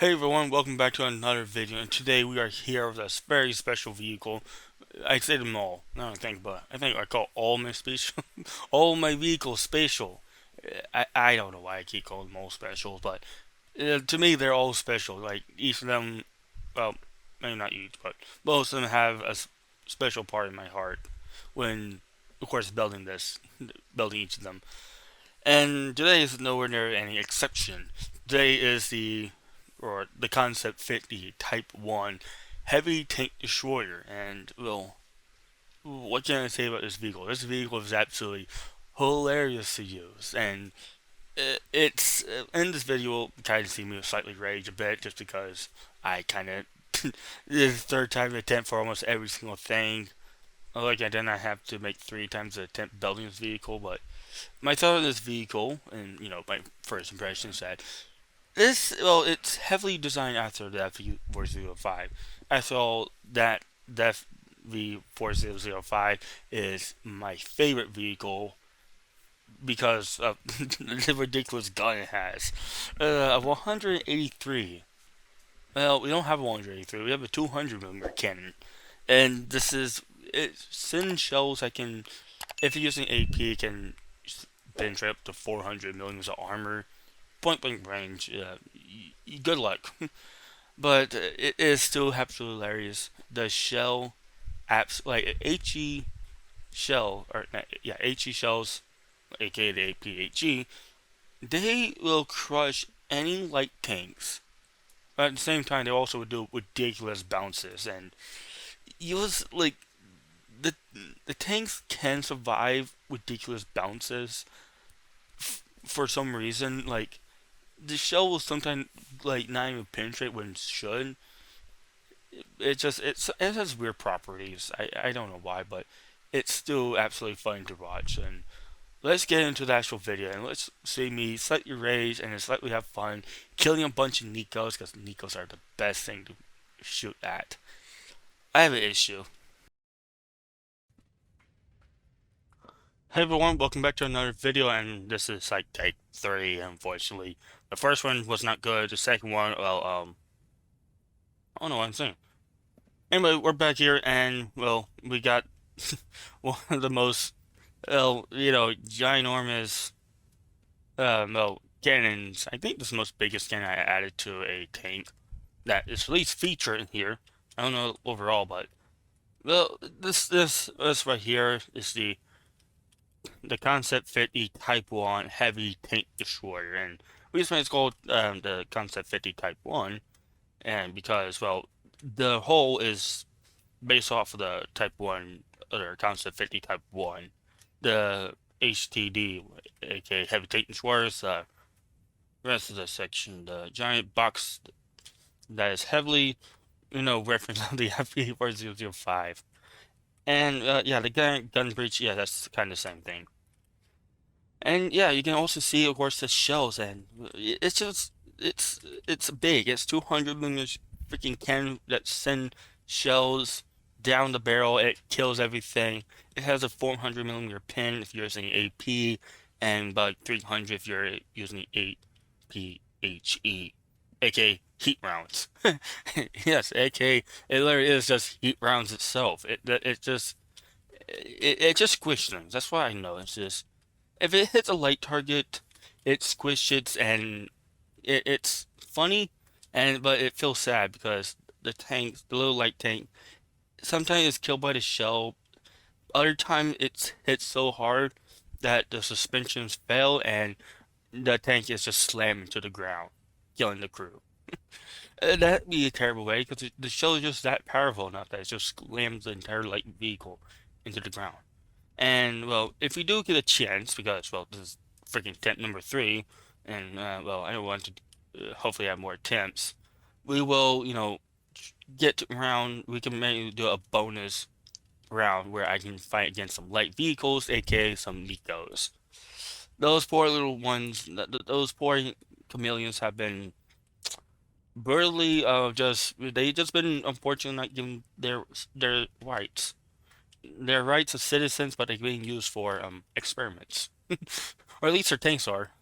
Hey everyone, welcome back to another video, and today we are here with a very special vehicle. I'd say them all, I think, but I think I call all my special, all my vehicles special. I don't know why I keep calling them all special, but to me they're all special. Like each of them, well, maybe not each, but most of them have a special part in my heart when, of course, building each of them. And today is nowhere near any exception. Today is the Concept 50 Type 1 Heavy Tank Destroyer. And, well, what can I say about this vehicle? This vehicle is absolutely hilarious to use. And it's, in this video, you kind of see me slightly rage a bit just because I kind of, this is the third time attempt for almost every single thing. Like I did not have to make three times the attempt building this vehicle, but my thought on this vehicle, and my first impression is that it's heavily designed after the FV4005. I thought that the FV4005 is my favorite vehicle because of the ridiculous gun it has. A 183. Well, we don't have a 183. We have a 200 millimeter cannon, and it sends shells that can, if you're using AP, can penetrate up to 400 millimeters of armor point blank range. Good luck. But it is still absolutely hilarious. The shell apps like HE shell or yeah HE shells, aka the APHE, they will crush any light tanks. But at the same time, they also do ridiculous bounces, and it was like the the tanks can survive ridiculous bounces for some reason. Like the shell will sometimes like not even penetrate when it should. It has weird properties. I don't know why, but it's still absolutely fun to watch. And let's get into the actual video and let's see me slightly rage and slightly have fun killing a bunch of Nikos because Nikos are the best thing to shoot at. I have an issue. Hey everyone, welcome back to another video, and this is like take 3, unfortunately. The first one was not good, the second one, well, I don't know what I'm saying. Anyway, we're back here, and, well, we got one of the most, well, ginormous, cannons. I think this is the most biggest cannon I added to a tank that is at least featured in here. I don't know overall, but, well, this right here is the Concept 50 Type 1 Heavy Tank Destroyer. And the reason why it's called the Concept 50 Type 1, and because, well, the hull is based off of the Type 1, or Concept 50 Type 1, the HTD, aka Heavy Tank Destroyers, rest of the section, the giant box that is heavily, referenced on the FP4005. And, yeah, the gun breach, yeah, that's kind of the same thing. And yeah, you can also see, of course, the shells, and it's just it's big. It's 200 millimeter freaking cannon that send shells down the barrel. It kills everything. It has a 400 millimeter pin if you're using AP, and about 300 if you're using APHE, aka heat rounds. Yes, aka it literally is just heat rounds itself. It just squishes things. That's what I know. It's just if it hits a light target, it squishes and it's funny, but it feels sad because the little light tank, sometimes it's killed by the shell. Other time it's hit so hard that the suspensions fail and the tank is just slammed into the ground, killing the crew. That'd be a terrible way because the shell is just that powerful enough that it just slams the entire light vehicle into the ground. And well, if we do get a chance, because well, this is freaking attempt number 3, and well, I don't want to hopefully have more attempts. We will, get around. We can maybe do a bonus round where I can fight against some light vehicles, aka some Nikos. Those poor little ones, those poor chameleons have been brutally they just been unfortunately not given their rights as citizens, but they're being used for experiments. Or at least their tanks are.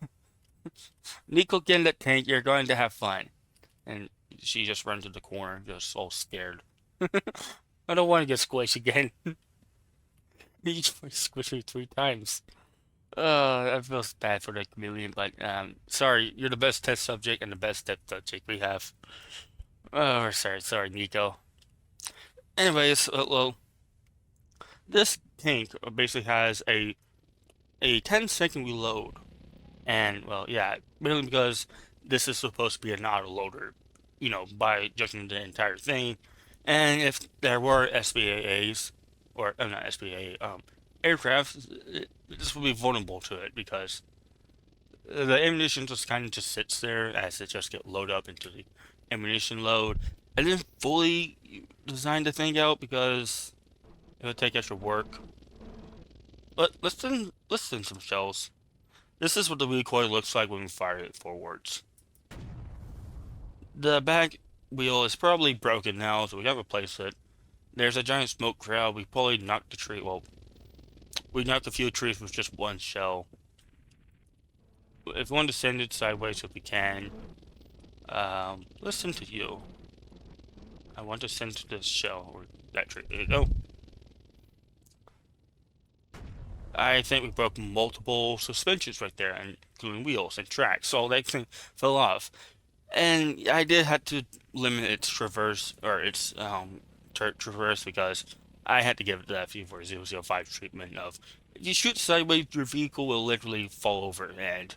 Nico, get in that tank, you're going to have fun. and she just runs to the corner, just all scared. I don't want to get squished again. You squished me 3 times. I feel bad for the chameleon, but sorry, you're the best test subject and the best test subject we have. Oh, sorry, Nico. Anyways, well, this tank basically has a 10-second reload, and well, yeah, mainly because this is supposed to be an autoloader, by judging the entire thing. And if there were SBAs, or not SBA, aircraft, this would be vulnerable to it because the ammunition just kind of just sits there as it just get loaded up into the ammunition load. I didn't fully design the thing out because it would take extra work. But let's send some shells. This is what the recoil looks like when we fire it forwards. The back wheel is probably broken now, so we gotta replace it. There's a giant smoke cloud. We probably knocked the tree. Well, we knocked a few trees with just one shell. If we want to send it sideways, if we can, listen to you. I want to send to this shell or that tree. There you go. I think we broke multiple suspensions right there, including wheels and tracks, so that thing fell off. And I did have to limit its traverse, or its traverse, because I had to give it that V4005 treatment of, if you shoot sideways, your vehicle will literally fall over, and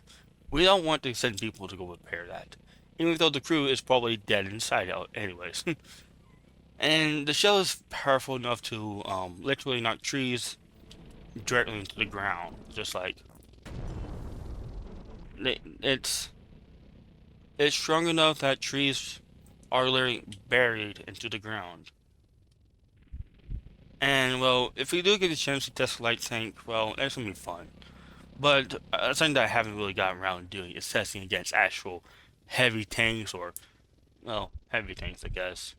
we don't want to send people to go repair that. Even though the crew is probably dead inside out anyways. And the shell is powerful enough to literally knock trees directly into the ground. Just like, it's strong enough that trees are literally buried into the ground. And well, if we do get a chance to test light tank, well, that's gonna be fun. But something that I haven't really gotten around to doing is testing against actual heavy tanks, or well, heavy tanks, I guess.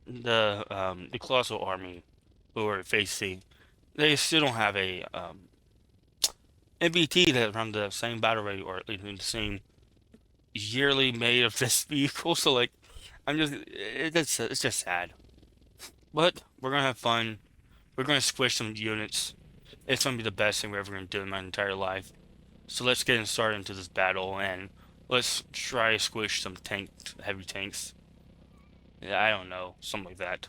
The Colossal Army, who we're facing, they still don't have a MBT that's around the same battle rate, or at least in the same yearly made of this vehicle. So like, it's just sad. But we're gonna have fun. We're gonna squish some units. It's gonna be the best thing we're ever gonna do in my entire life. So let's get started into this battle, and let's try to squish some heavy tanks. Yeah, I don't know, something like that.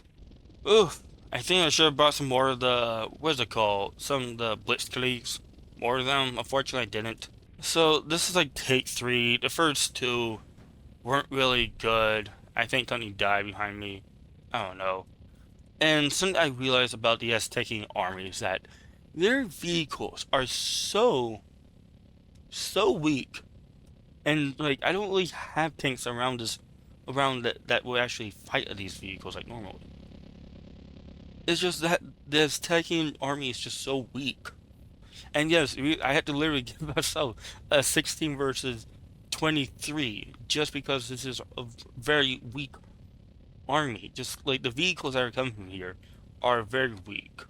Oof. I think I should have brought some more of the, what's it called? Some of the Blitzkriegs. More of them. Unfortunately, I didn't. So, this is like take 3. The first 2 weren't really good. I think something died behind me. I don't know. And something I realized about the Astechkeien Army is that their vehicles are so weak. And, like, I don't really have tanks around that will actually fight these vehicles like normally. It's just that the Astechkeien Army is just so weak. And yes, I had to literally give myself a 16 versus 23 just because this is a very weak army. Just like the vehicles that are coming from here are very weak.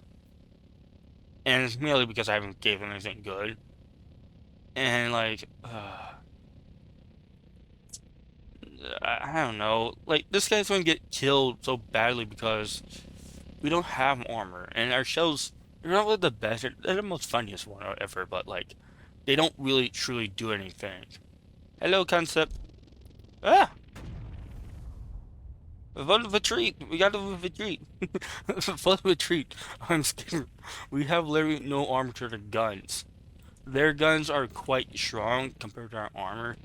And it's merely because I haven't given anything good. And like, I don't know. Like, this guy's gonna get killed so badly because we don't have armor. And our shells, they're not really the best. They're the most funniest one ever, but like, they don't really truly do anything. Hello, Concept. Ah! Fun retreat. We got to retreat. Fun retreat. I'm scared. We have literally no armor to their guns. Their guns are quite strong compared to our armor,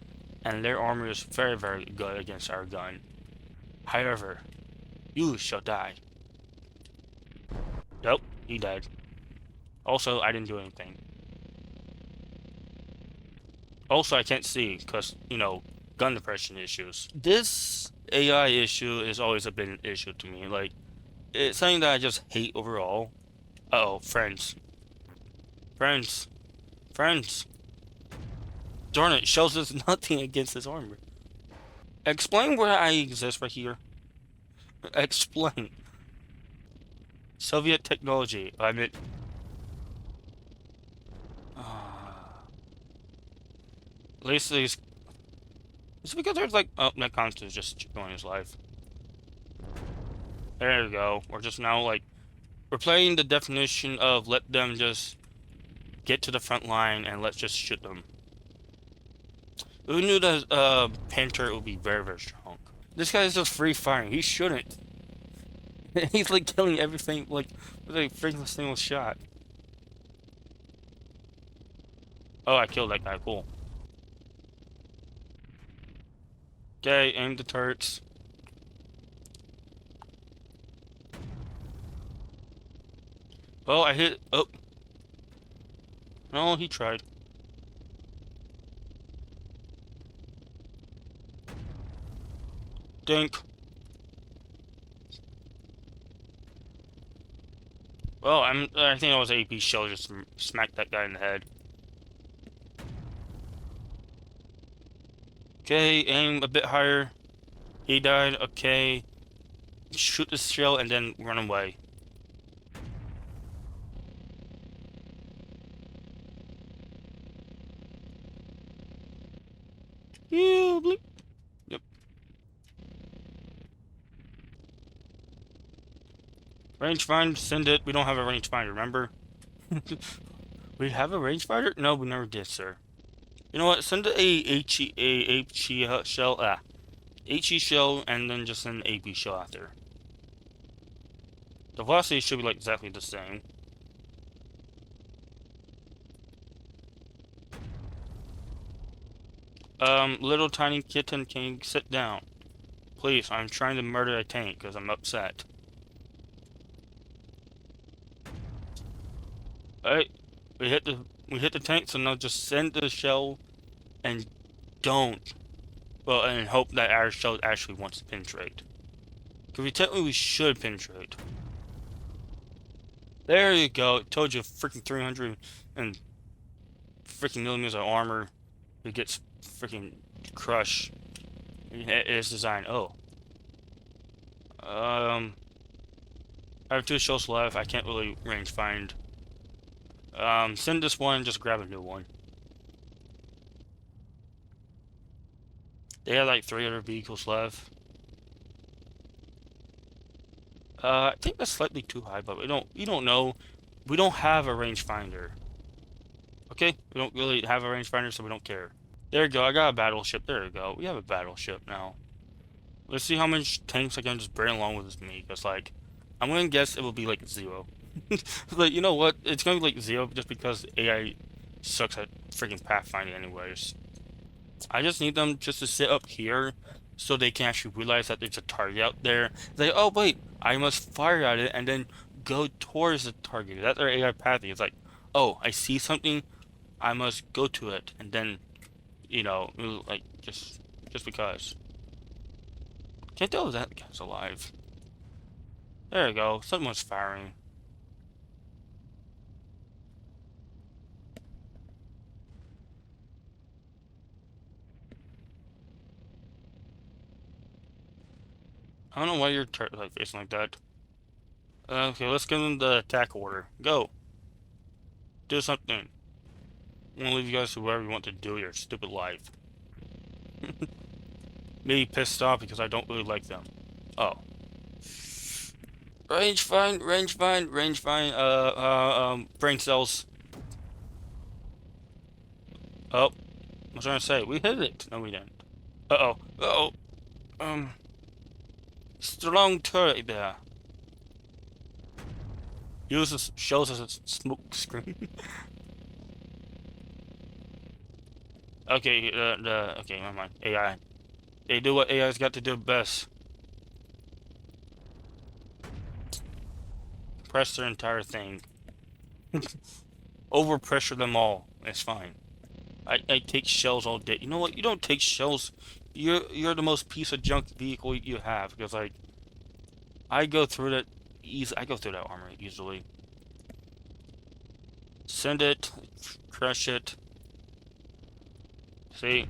and their armor is very, very good against our gun. However, you shall die. Nope, he died. Also, I didn't do anything. Also, I can't see because, gun depression issues. This AI issue has always been an issue to me. Like, it's something that I just hate overall. Uh-oh, friends. Friends. Friends. Darn it, shells us nothing against this armor. Explain where I exist right here. Explain. Soviet technology. I mean... at least these... It's because there's like, oh, that constant is just going his life. There you go. We're just now like, we're playing the definition of let them just get to the front line and let's just shoot them. Who knew that Panther would be very, very strong? This guy's just free firing. He shouldn't. He's like killing everything like with a freaking single shot. Oh, I killed that guy. Cool. Okay, aim the turrets. Oh, I hit. Oh. No, he tried. Dink. Well, I think that was an AP shell just smacked that guy in the head. Okay, aim a bit higher. He died. Okay. Shoot the shell and then run away. Yep. Rangefinder, send it. We don't have a rangefinder, remember? We have a rangefinder? No, we never did, sir. You know what? Send a HE shell, HE shell, and then just send an AP shell after. The velocity should be like exactly the same. Little tiny kitten, can you sit down? Please, I'm trying to murder a tank because I'm upset. Alright, we hit the tank, so now just send the shell and don't. Well, and hope that our shell actually wants to penetrate. Because we should penetrate. There you go. It told you freaking 300 and freaking millimeters of armor. It gets freaking crushed. It is designed. Oh. I have 2 shells left. I can't really range find. Send this one, just grab a new one. They have like 3 other vehicles left. I think that's slightly too high, but you don't know. We don't have a rangefinder. Okay? We don't really have a rangefinder, so we don't care. There you go, I got a battleship. There you go. We have a battleship now. Let's see how much tanks I can just bring along with me, because like, I'm gonna guess it will be like 0. But you know what? It's gonna be like 0 just because AI sucks at freaking pathfinding anyways. I just need them just to sit up here so they can actually realize that there's a target out there. They, oh wait, I must fire at it and then go towards the target. That's their AI pathing. It's like, oh, I see something, I must go to it, and then, you know, like just because. Can't tell if that guy's alive. There you go. Someone's firing. I don't know why you're like facing like that. Okay, let's give them the attack order. Go. Do something. I'm gonna leave you guys to whatever you want to do your stupid life. Me pissed off because I don't really like them. Oh. Range fine, brain cells. Oh, I was trying to say, we hit it. No, we didn't. Uh-oh. Strong turret there. Uses shells as a smoke screen. Okay, okay, never mind. AI. They do what AI's got to do best. Press their entire thing. Overpressure them all. It's fine. I take shells all day. You know what? You don't take shells. You're the most piece of junk vehicle you have, because like I go through that I go through that armor easily. Send it, crush it. See?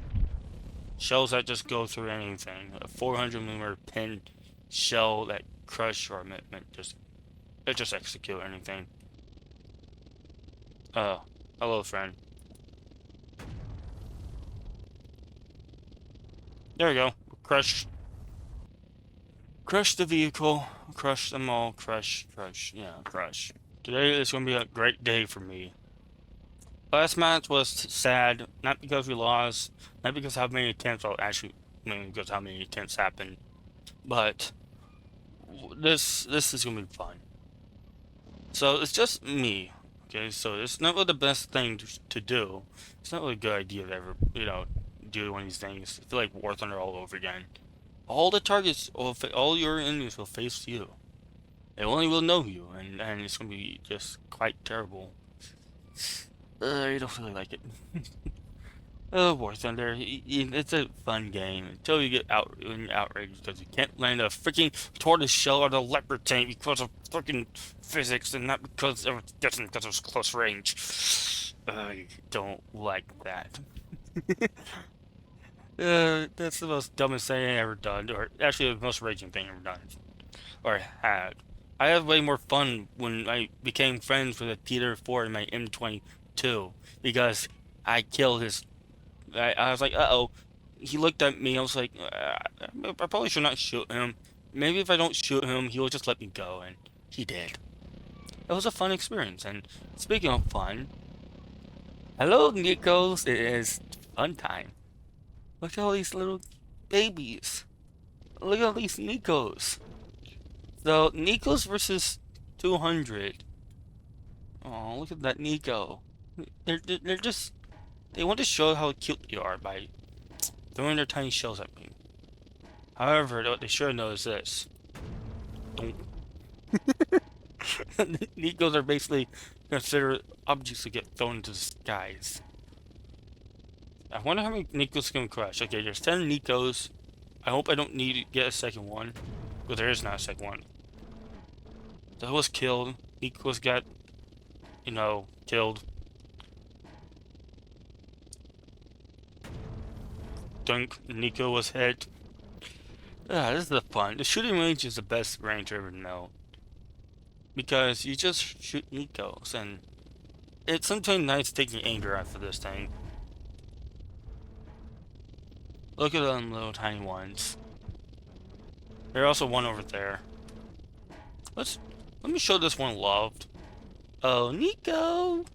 Shells that just go through anything. A 400mm pin shell that crush or just execute anything. Hello friend. There we go. Crush the vehicle. Crush them all. Crush. Yeah, crush. Today is going to be a great day for me. Last match was sad, not because we lost, not because how many attempts, well, actually, mainly because how many attempts happened, but this is going to be fun. So it's just me, okay? So it's not really the best thing to do. It's not really a good idea to ever, do one of these things. I feel like War Thunder all over again. All the targets, all your enemies will face you. They only will know you, and it's going to be just quite terrible. I don't really like it. Oh, War Thunder, it's a fun game until you get outraged because you can't land a freaking tortoise shell or the leopard tank because of freaking physics and not because it was close range. I don't like that. That's the most dumbest thing I ever done, or actually the most raging thing I ever done, or had. I had way more fun when I became friends with a Theater 4 in my M22 because I killed his. I was like, uh-oh. He looked at me. I was like, I probably should not shoot him. Maybe if I don't shoot him, he'll just let me go. And he did. It was a fun experience. And speaking of fun, hello, Nikos. It is fun time. Look at all these little babies. Look at all these Nikos. So, Nikos versus 200. Oh, look at that Nico. They're just... They want to show how cute they are by throwing their tiny shells at me. However, what they should know is this. Don't. Nikos are basically considered objects to get thrown into the skies. I wonder how many Nikos can crush. Okay, there's 10 Nikos. I hope I don't need to get a second one. But there is not a second one. That was killed. Nikos got, killed. Dunk. Nico was hit. This is the fun. The shooting range is the best range I ever know. Because you just shoot Nikos, and it's sometimes nice taking anger out for this thing. Look at them little tiny ones. There's also one over there. Let me show this one loved. Oh, Nico!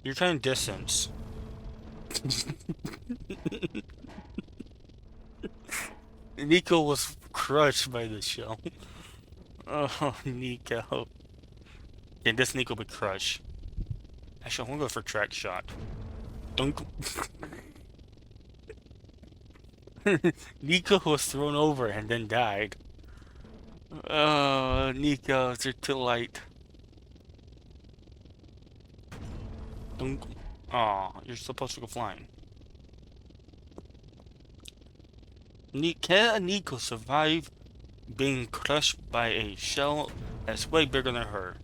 You're kind of distance. Nico was crushed by the shell. Oh, Nico. Yeah, this Nico would crush. Actually, I want to go for track shot. Dunk. Nico was thrown over and then died. Oh, Nico, you're too light. Dunk. Aw, you're supposed to go flying. Can a Nico survive being crushed by a shell that's way bigger than her?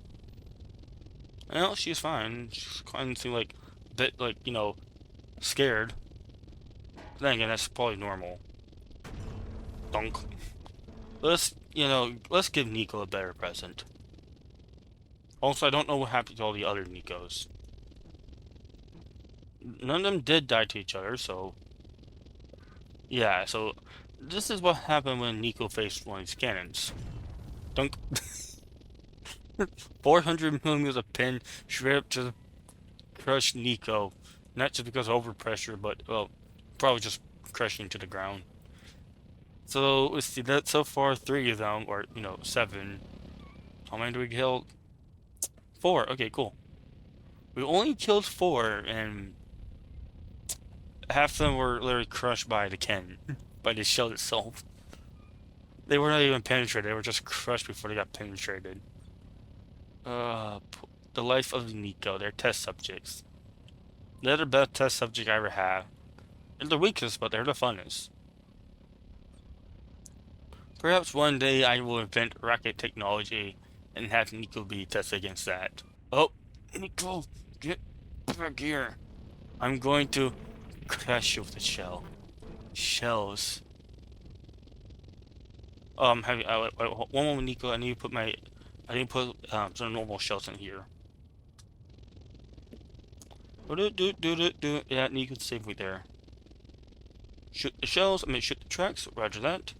Well, she's fine. She's kind of seem like a bit, scared. But then again, that's probably normal. Dunk. Let's give Nico a better present. Also, I don't know what happened to all the other Nikos. None of them did die to each other, so... Yeah, so... This is what happened when Nico faced one of these cannons. Dunk. 400 millimeters of pin straight up to crush Nico. Not just because of overpressure, but, well, probably just crushing to the ground. So, let's see, that's so far 3 of them, or, 7. How many do we kill? 4, okay, cool. We only killed 4, and half of them were literally crushed by the cannon, by the shell itself. They were not even penetrated, they were just crushed before they got penetrated. The life of Nico, they're test subjects. They're the best test subject I ever had. They're the weakest, but they're the funnest. Perhaps one day I will invent rocket technology and have Nico be tested against that. Oh, Nico, get back here. I'm going to crush you with the shell. Shells. One more, Nico. I need to put some normal shells in here. Yeah, Nico, save me there. Shoot the shells, I mean shoot the tracks, roger that.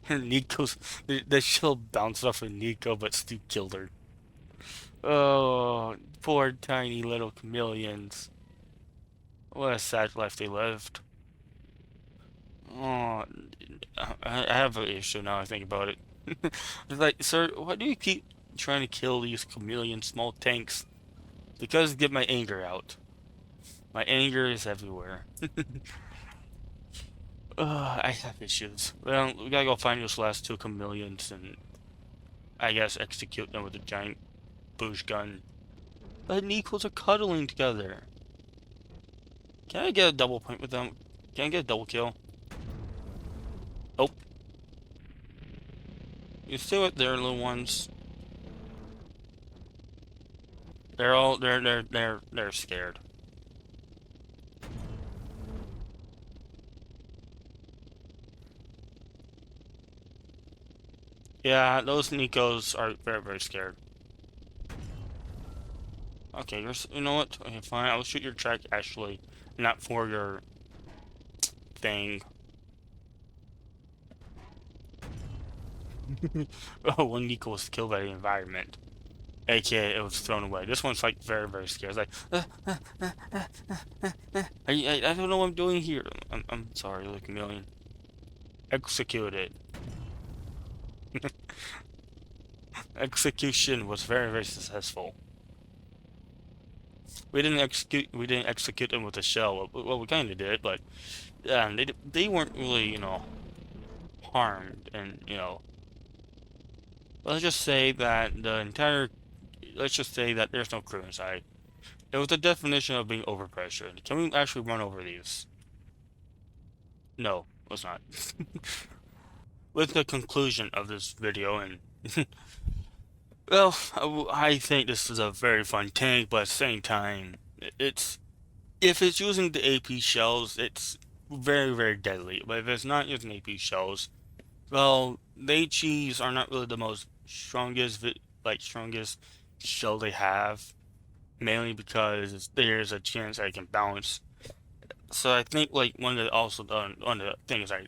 Nico's, the shell bounced off of Nico but still killed her. Oh, poor tiny little chameleons. What a sad life they lived. Oh, I have an issue now I think about it. It's like, sir, why do you keep trying to kill these chameleon small tanks? Because get my anger out. My anger is everywhere. I have issues. Well, we gotta go find those last two chameleons and I guess execute them with a giant bush gun. But equals are cuddling together. Can I get a double point with them? Can I get a double kill? Oh. You see what their little ones? They're scared. Yeah, those Nikos are very, very scared. Okay, you know what? Okay, fine. I'll shoot your track actually, not for your thing. Oh, one Nico was killed by the environment. AKA, it was thrown away. This one's like very, very scared. It's like, I don't know what I'm doing here. I'm sorry, like a million. Execute it. Execution was very, very successful. We didn't execute them with a shell. Well, we kind of did, but they weren't really, harmed, and let's just say that let's just say that there's no crew inside. It was the definition of being overpressured. Can we actually run over these? No, let's not. With the conclusion of this video, and well, I think this is a very fun tank, but at the same time, it's if it's using the AP shells, it's very, very deadly. But if it's not using AP shells, well, the HEs are not really the most strongest shell they have, mainly because there's a chance I can bounce. So I think like one of the things I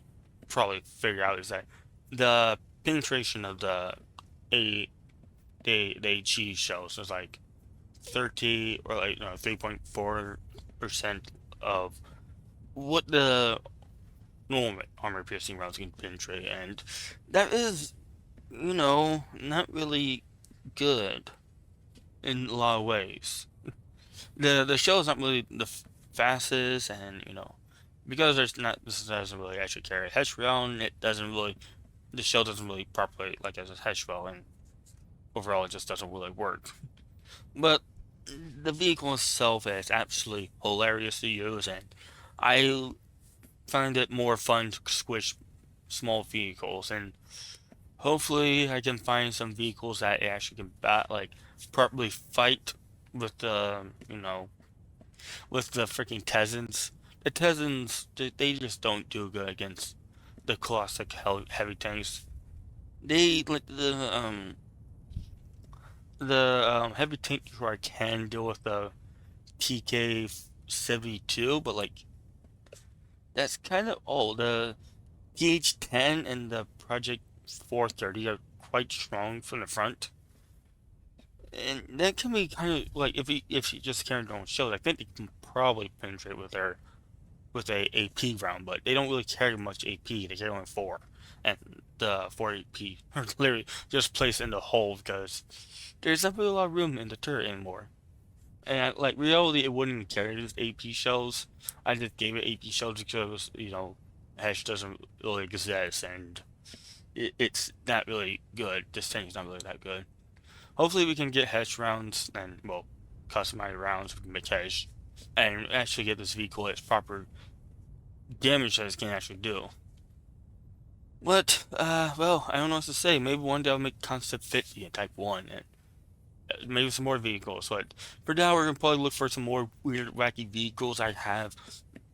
probably figure out is that the penetration of a the HE shells is like 30 or like 3.4% of what the normal armor piercing rounds can penetrate, and that is, not really good in a lot of ways. The shell is not really the fastest, and because this doesn't really actually carry a hex round, the shell doesn't really properly like as a hex round, and overall it just doesn't really work. But the vehicle itself is absolutely hilarious to use, and I find it more fun to squish small vehicles, and hopefully I can find some vehicles that actually can properly fight with the freaking Tezens. The Tezens, they just don't do good against the classic heavy tanks. They like the heavy tank I can deal with the TK-72, but like that's kind of all. The PH-10 and the Project 430 are quite strong from the front, and that can be kind of like if you just carry their own shells, I think they can probably penetrate with a AP round, but they don't really carry much AP. They carry only 4, and the 4 AP are literally just placed in the hole because there's not really a lot of room in the turret anymore. And like reality, it wouldn't carry these AP shells. I just gave it AP shells because hash doesn't really exist, and it's not really good. This thing's not really that good. Hopefully, we can get hash rounds and customized rounds. We can make hash and actually get this vehicle its proper damage that it can actually do. But well, I don't know what to say. Maybe one day I'll make Concept 50 in Type 1 and maybe some more vehicles. But for now, we're gonna probably look for some more weird, wacky vehicles I have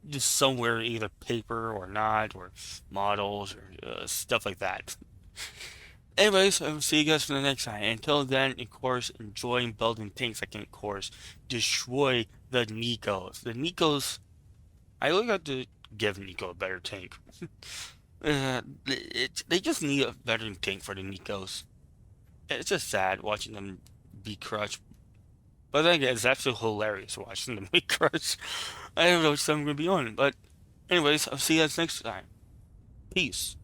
just somewhere, either paper or not, or models or stuff like that. Anyways, I will see you guys for the next time. Until then, of course, enjoying building tanks that can, of course, destroy the Nikos. The Nikos, I really got to give Nico a better tank. They just need a better tank for the Nikos. It's just sad watching them be crushed. But then again, it's absolutely hilarious watching them be crushed. I don't know which side I'm going to be on. But anyways, I'll see you guys next time. Peace.